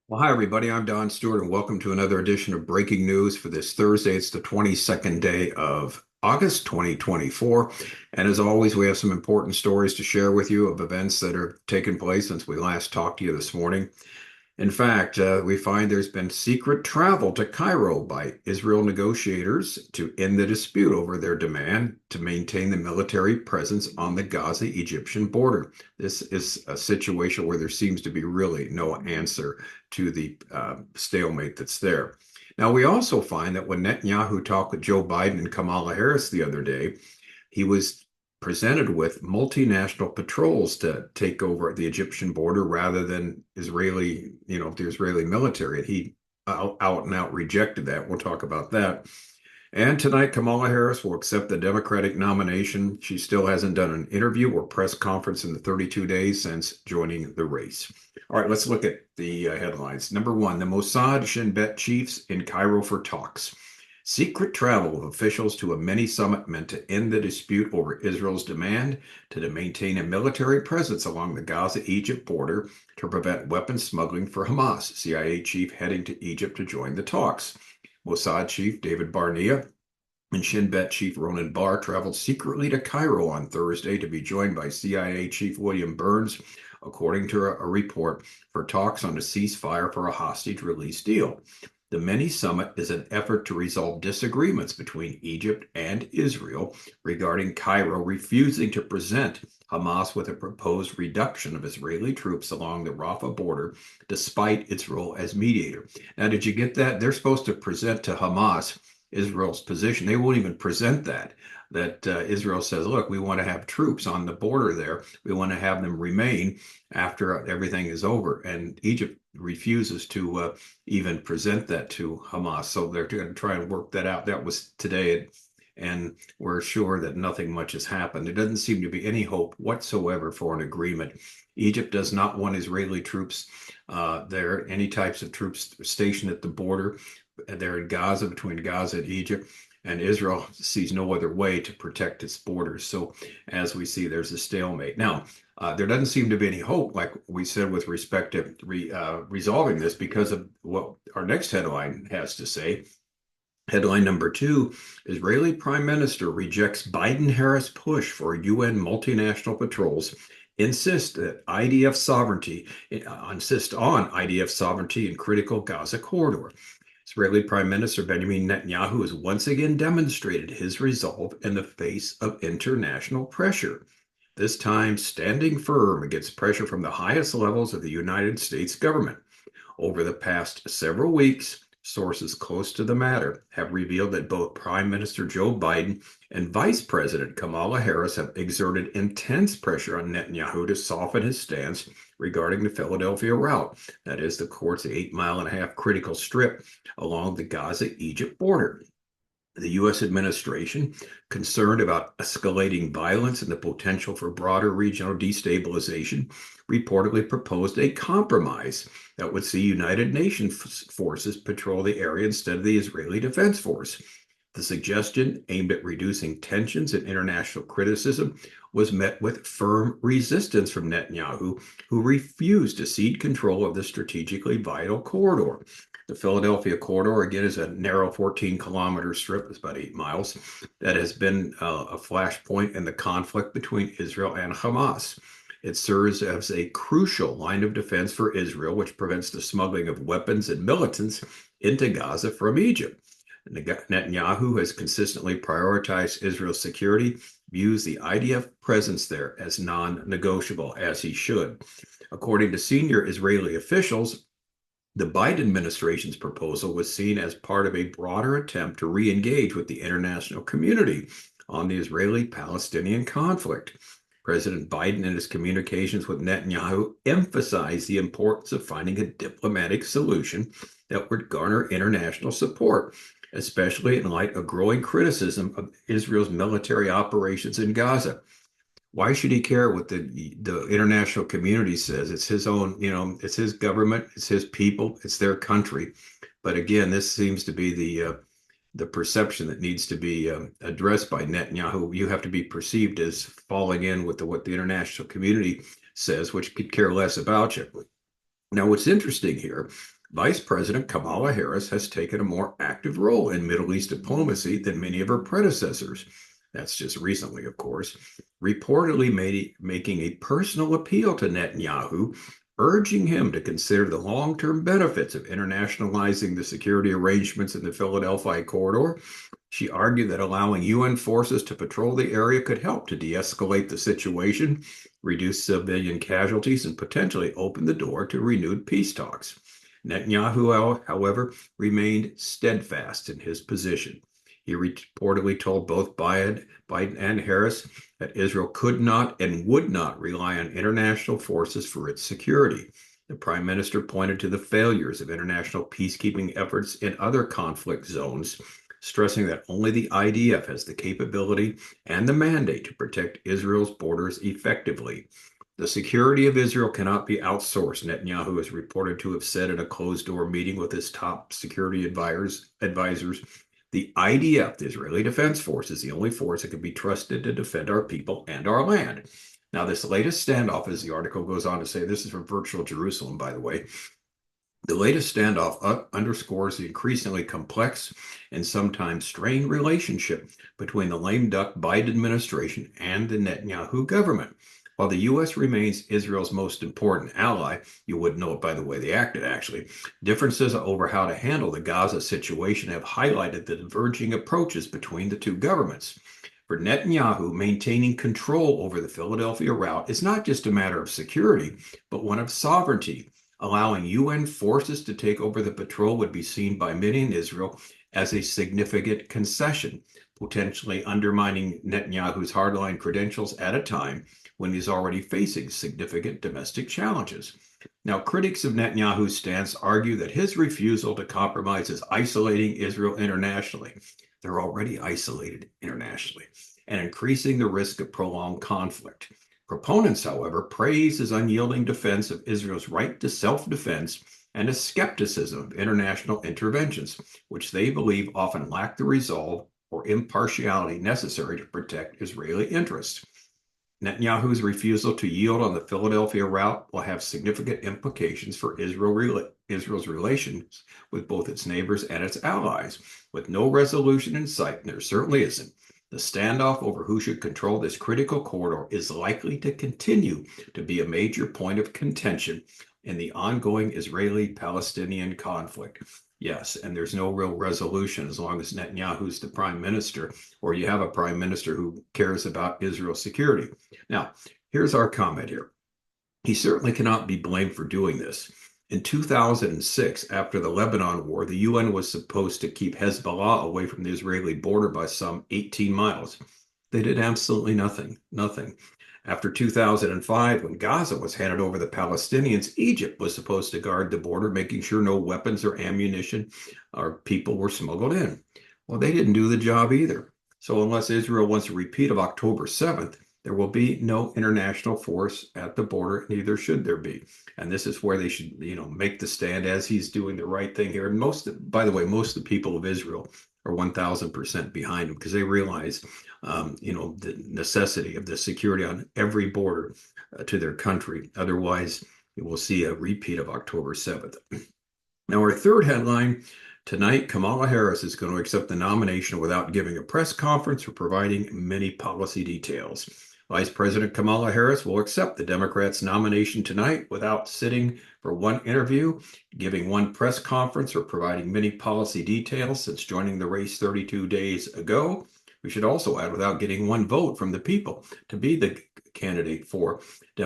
Well, hi, everybody. I'm Don Stewart, and welcome to another edition of Breaking News for this Thursday. It's the 22nd day of August 2024. And as always, we have some important stories to share with you of events that are taking place since we last talked to you this morning. In fact, we find there's been secret travel to Cairo by Israel negotiators to end the dispute over their demand to maintain the military presence on the Gaza-Egyptian border. This is a situation where there seems to be really no answer to the stalemate that's there. Now, we also find that when Netanyahu talked with Joe Biden and Kamala Harris the other day, he was presented with multinational patrols to take over the Egyptian border rather than the Israeli military. And he out and out rejected that. We'll talk about that. And tonight, Kamala Harris will accept the Democratic nomination. She still hasn't done an interview or press conference in the 32 days since joining the race. All right, let's look at the headlines. Number one, the Mossad Shin Bet chiefs in Cairo for talks. Secret travel of officials to a mini summit meant to end the dispute over Israel's demand to maintain a military presence along the Gaza-Egypt border to prevent weapons smuggling for Hamas. CIA chief heading to Egypt to join the talks. Mossad chief David Barnea and Shin Bet chief Ronan Bar traveled secretly to Cairo on Thursday to be joined by CIA chief William Burns, according to a report, for talks on a ceasefire for a hostage release deal. The mini summit is an effort to resolve disagreements between Egypt and Israel regarding Cairo refusing to present Hamas with a proposed reduction of Israeli troops along the Rafah border, despite its role as mediator. Now, did you get that? They're supposed to present to Hamas Israel's position. They won't even present that. Israel says, look, we want to have troops on the border there. We want to have them remain after everything is over. And Egypt refuses to even present that to Hamas. So they're going to try and work that out. That was today. And we're sure that nothing much has happened. There doesn't seem to be any hope whatsoever for an agreement. Egypt does not want Israeli troops there, any types of troops stationed at the border. They're in Gaza, between Gaza and Egypt. And Israel sees no other way to protect its borders. So, as we see, there's a stalemate. Now, there doesn't seem to be any hope, like we said, with respect to resolving this because of what our next headline has to say. Headline number two, Israeli Prime Minister rejects Biden-Harris push for UN multinational patrols, insist on IDF sovereignty in critical Gaza corridor. Israeli Prime Minister Benjamin Netanyahu has once again demonstrated his resolve in the face of international pressure, this time standing firm against pressure from the highest levels of the United States government. Over the past several weeks, sources close to the matter have revealed that both Prime Minister Joe Biden and Vice President Kamala Harris have exerted intense pressure on Netanyahu to soften his stance regarding the Philadelphia route, that is, the court's 8.5-mile critical strip along the Gaza-Egypt border. The U.S. administration, concerned about escalating violence and the potential for broader regional destabilization, reportedly proposed a compromise that would see United Nations forces patrol the area instead of the Israeli Defense Force. The suggestion, aimed at reducing tensions and international criticism, was met with firm resistance from Netanyahu, who refused to cede control of the strategically vital corridor. The Philadelphia corridor, again, is a narrow 14-kilometer strip, it's about 8 miles, that has been a flashpoint in the conflict between Israel and Hamas. It serves as a crucial line of defense for Israel, which prevents the smuggling of weapons and militants into Gaza from Egypt. Netanyahu has consistently prioritized Israel's security, views the IDF presence there as non-negotiable, as he should. According to senior Israeli officials, the Biden administration's proposal was seen as part of a broader attempt to re-engage with the international community on the Israeli-Palestinian conflict. President Biden, in his communications with Netanyahu, emphasized the importance of finding a diplomatic solution that would garner international support, especially in light of growing criticism of Israel's military operations in Gaza. Why should he care what the international community says? It's his own, it's his government, it's his people, it's their country. But again, this seems to be the perception that needs to be addressed by Netanyahu. You have to be perceived as falling in with what the international community says, which could care less about you. Now, what's interesting here, Vice President Kamala Harris has taken a more active role in Middle East diplomacy than many of her predecessors. That's just recently, of course, reportedly making a personal appeal to Netanyahu, urging him to consider the long term benefits of internationalizing the security arrangements in the Philadelphia corridor. She argued that allowing UN forces to patrol the area could help to de escalate the situation, reduce civilian casualties, and potentially open the door to renewed peace talks. Netanyahu, however, remained steadfast in his position. He reportedly told both Biden and Harris that Israel could not and would not rely on international forces for its security. The prime minister pointed to the failures of international peacekeeping efforts in other conflict zones, stressing that only the IDF has the capability and the mandate to protect Israel's borders effectively. The security of Israel cannot be outsourced, Netanyahu is reported to have said in a closed-door meeting with his top security advisors. The IDF, the Israeli Defense Force, is the only force that can be trusted to defend our people and our land. Now, this latest standoff, as the article goes on to say, this is from Virtual Jerusalem, by the way. The latest standoff underscores the increasingly complex and sometimes strained relationship between the lame duck Biden administration and the Netanyahu government. While the U.S. remains Israel's most important ally, you wouldn't know it by the way they acted, actually, differences over how to handle the Gaza situation have highlighted the diverging approaches between the two governments. For Netanyahu, maintaining control over the Philadelphia route is not just a matter of security, but one of sovereignty. Allowing UN forces to take over the patrol would be seen by many in Israel as a significant concession, potentially undermining Netanyahu's hardline credentials at a time when he's already facing significant domestic challenges. Now, critics of Netanyahu's stance argue that his refusal to compromise is isolating Israel internationally. They're already isolated internationally, and increasing the risk of prolonged conflict. Proponents, however, praise his unyielding defense of Israel's right to self-defense and a skepticism of international interventions, which they believe often lack the resolve or impartiality necessary to protect Israeli interests. Netanyahu's refusal to yield on the Philadelphia route will have significant implications for Israel's relations with both its neighbors and its allies. With no resolution in sight, and there certainly isn't, the standoff over who should control this critical corridor is likely to continue to be a major point of contention in the ongoing Israeli-Palestinian conflict. Yes, and there's no real resolution as long as Netanyahu's the prime minister, or you have a prime minister who cares about Israel's security. Now, here's our comment here. He certainly cannot be blamed for doing this. In 2006, after the Lebanon war, the UN was supposed to keep Hezbollah away from the Israeli border by some 18 miles. They did absolutely nothing. After 2005, when Gaza was handed over to the Palestinians, Egypt was supposed to guard the border, making sure no weapons or ammunition or people were smuggled in. Well, they didn't do the job either. So unless Israel wants a repeat of October 7th, there will be no international force at the border, neither should there be. And this is where they should, make the stand as he's doing the right thing here. And by the way, most of the people of Israel are 1,000% behind him because they realize the necessity of the security on every border to their country. Otherwise, we will see a repeat of October 7th. Now, our third headline tonight, Kamala Harris is going to accept the nomination without giving a press conference or providing many policy details. Vice President Kamala Harris will accept the Democrats' nomination tonight without sitting for one interview, giving one press conference, or providing many policy details since joining the race 32 days ago. We should also add without getting one vote from the people to be the candidate for the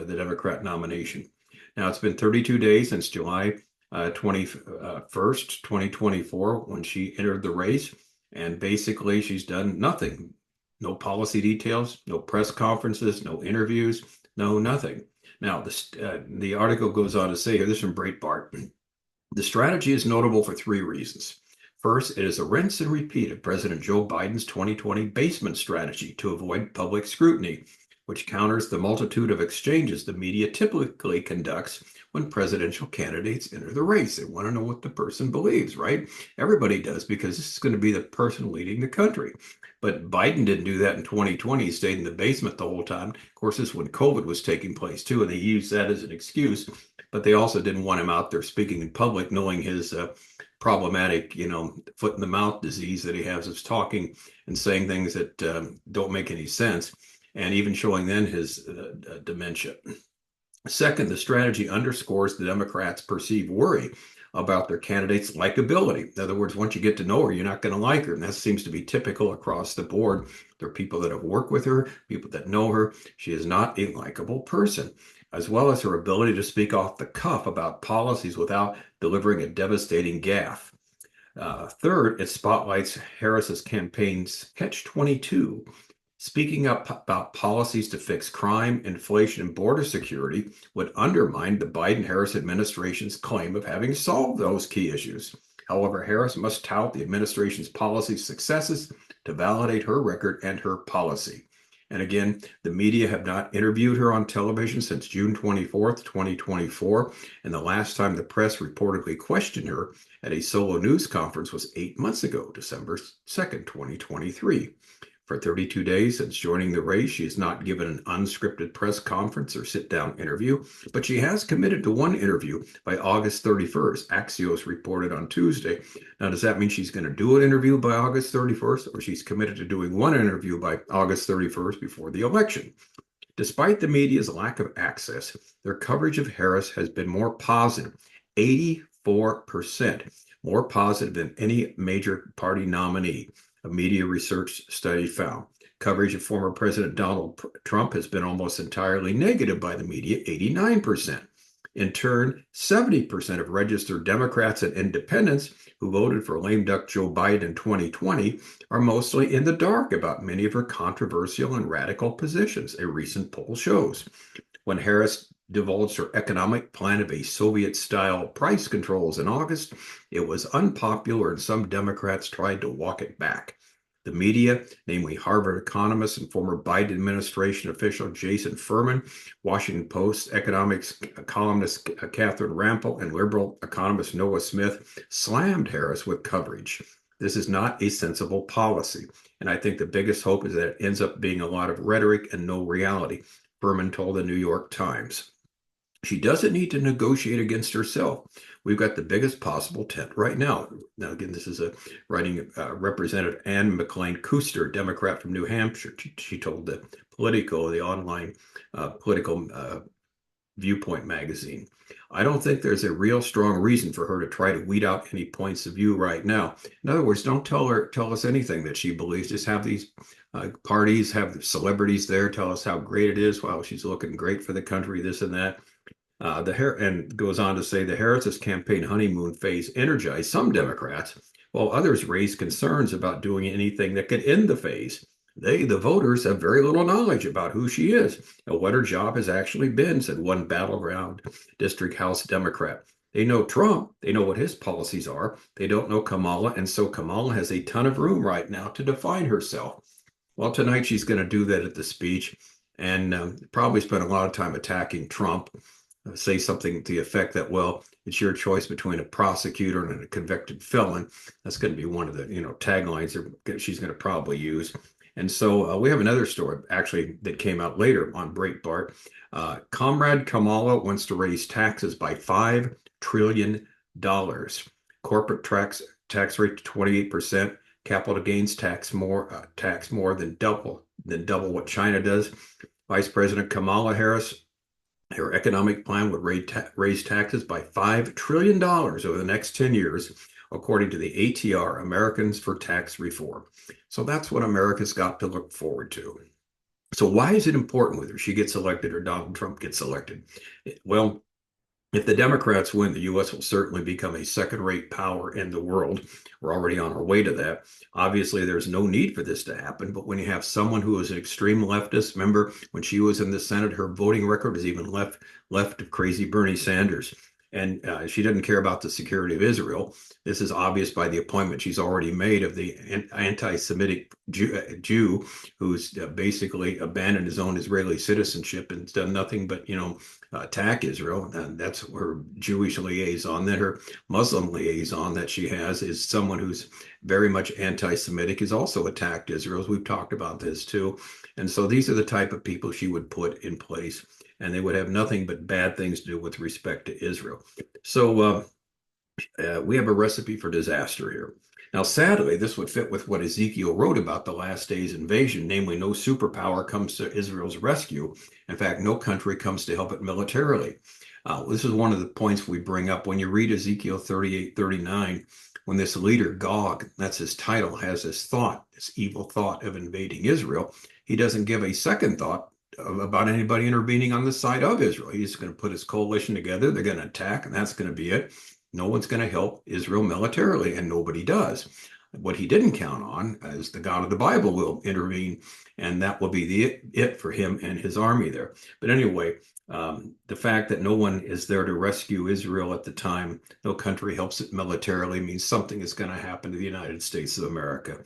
Democrat nomination. Now, it's been 32 days since July 21st, 2024, when she entered the race, and basically she's done nothing. No policy details, no press conferences, no interviews, no nothing. Now, the article goes on to say here, this is from Breitbart. The strategy is notable for three reasons. First, it is a rinse and repeat of President Joe Biden's 2020 basement strategy to avoid public scrutiny, which counters the multitude of exchanges the media typically conducts when presidential candidates enter the race. They want to know what the person believes, right? Everybody does, because this is going to be the person leading the country. But Biden didn't do that in 2020. He stayed in the basement the whole time. Of course, this is when COVID was taking place too, and they used that as an excuse but they also didn't want him out there speaking in public, knowing his problematic, foot in the mouth disease that he has of talking and saying things that don't make any sense, and even showing then his dementia. Second, the strategy underscores the Democrats' perceived worry about their candidate's likability. In other words, once you get to know her, you're not going to like her. And that seems to be typical across the board. There are people that have worked with her, people that know her. She is not a likable person, as well as her ability to speak off the cuff about policies without delivering a devastating gaffe. Third, it spotlights Harris's campaign's catch-22. Speaking up about policies to fix crime, inflation, and border security would undermine the Biden-Harris administration's claim of having solved those key issues. However, Harris must tout the administration's policy successes to validate her record and her policy. And again, the media have not interviewed her on television since June 24th, 2024. And the last time the press reportedly questioned her at a solo news conference was 8 months ago, December 2nd, 2023. For 32 days since joining the race, she has not given an unscripted press conference or sit-down interview, but she has committed to one interview by August 31st, Axios reported on Tuesday. Now, does that mean she's going to do an interview by August 31st, or she's committed to doing one interview by August 31st before the election? Despite the media's lack of access, their coverage of Harris has been more positive, 84% more positive than any major party nominee. A media research study found. Coverage of former President Donald Trump has been almost entirely negative by the media, 89%. In turn, 70% of registered Democrats and independents who voted for lame duck Joe Biden in 2020 are mostly in the dark about many of her controversial and radical positions, a recent poll shows. When Harris divulged her economic plan of a Soviet-style price controls in August, it was unpopular and some Democrats tried to walk it back. The media, namely Harvard economist and former Biden administration official Jason Furman, Washington Post economics columnist Catherine Rampell, and liberal economist Noah Smith, slammed Harris with coverage. This is not a sensible policy, and I think the biggest hope is that it ends up being a lot of rhetoric and no reality, Furman told the New York Times. She doesn't need to negotiate against herself. We've got the biggest possible tent right now. Now, again, this is a writing Representative Ann McLean Kuster, Democrat from New Hampshire. She told the Politico, the online political viewpoint magazine. I don't think there's a real strong reason for her to try to weed out any points of view right now. In other words, don't tell us anything that she believes. Just have these parties, have the celebrities there, tell us how great it is. Wow, she's looking great for the country, this and that. And goes on to say the Harris's campaign honeymoon phase energized some Democrats, while others raised concerns about doing anything that could end the phase. They, the voters, have very little knowledge about who she is and what her job has actually been, said one battleground district House Democrat. They know Trump. They know what his policies are. They don't know Kamala, and so Kamala has a ton of room right now to define herself. Well, tonight she's going to do that at the speech and probably spend a lot of time attacking Trump. Say something to the effect that, well, it's your choice between a prosecutor and a convicted felon. That's going to be one of the taglines that she's going to probably use. And so we have another story actually that came out later on Breitbart. Comrade Kamala wants to raise taxes by $5 trillion. Corporate tax rate to 28%. Capital gains tax more than double what China does. Vice President Kamala Harris, her economic plan would raise taxes by $5 trillion over the next 10 years, according to the ATR, Americans for Tax Reform. So that's what America's got to look forward to. So why is it important whether she gets elected or Donald Trump gets elected? Well, if the Democrats win, the U.S. will certainly become a second-rate power in the world. We're already on our way to that. Obviously, there's no need for this to happen, but when you have someone who is an extreme leftist, remember when she was in the Senate, her voting record was even left of crazy Bernie Sanders. And she doesn't care about the security of Israel. This is obvious by the appointment she's already made of the anti-Semitic Jew who's basically abandoned his own Israeli citizenship and done nothing but, attack Israel. And that's her Jewish liaison. Then her Muslim liaison that she has is someone who's very much anti-Semitic, has also attacked Israel. We've talked about this too. And so these are the type of people she would put in place. and they would have nothing but bad things to do with respect to Israel. So we have a recipe for disaster here. Now, sadly, this would fit with what Ezekiel wrote about the last days invasion, namely, no superpower comes to Israel's rescue. In fact, no country comes to help it militarily. This is one of the points we bring up when you read Ezekiel 38:39, when this leader, Gog, that's his title, has this thought, this evil thought of invading Israel. He doesn't give a second thought about anybody intervening on the side of Israel. He's going to put his coalition together. They're going to attack, and that's going to be it. No one's going to help Israel militarily, and nobody does. What he didn't count on is the God of the Bible will intervene, and that will be it for him and his army there. But anyway, the fact that no one is there to rescue Israel at the time, no country helps it militarily, means something is going to happen to the United States of America.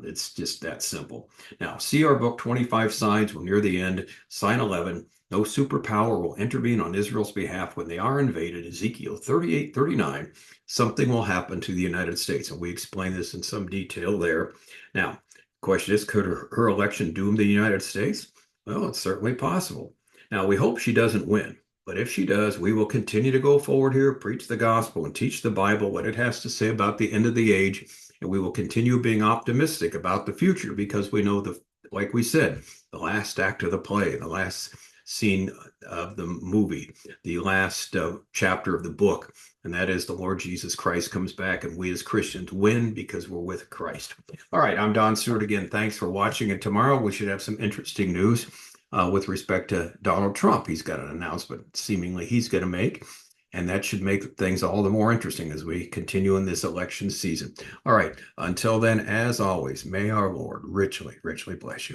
It's just that simple. Now, see our book, 25 Signs. We're near the end. Sign 11. No superpower will intervene on Israel's behalf when they are invaded. Ezekiel 38:39. Something will happen to the United States. And we explain this in some detail there. Now, the question is, could her election doom the United States? Well, it's certainly possible. Now, we hope she doesn't win. But if she does, we will continue to go forward here, preach the gospel, and teach the Bible, what it has to say about the end of the age. And we will continue being optimistic about the future because we know, like we said, the last act of the play, the last scene of the movie, the last chapter of the book, and that is the Lord Jesus Christ comes back, and we as Christians win because we're with Christ. All right, I'm Don Stewart again. Thanks for watching, and tomorrow we should have some interesting news with respect to Donald Trump. He's got an announcement seemingly he's going to make, and that should make things all the more interesting as we continue in this election season. All right, until then, as always, may our Lord richly, richly bless you.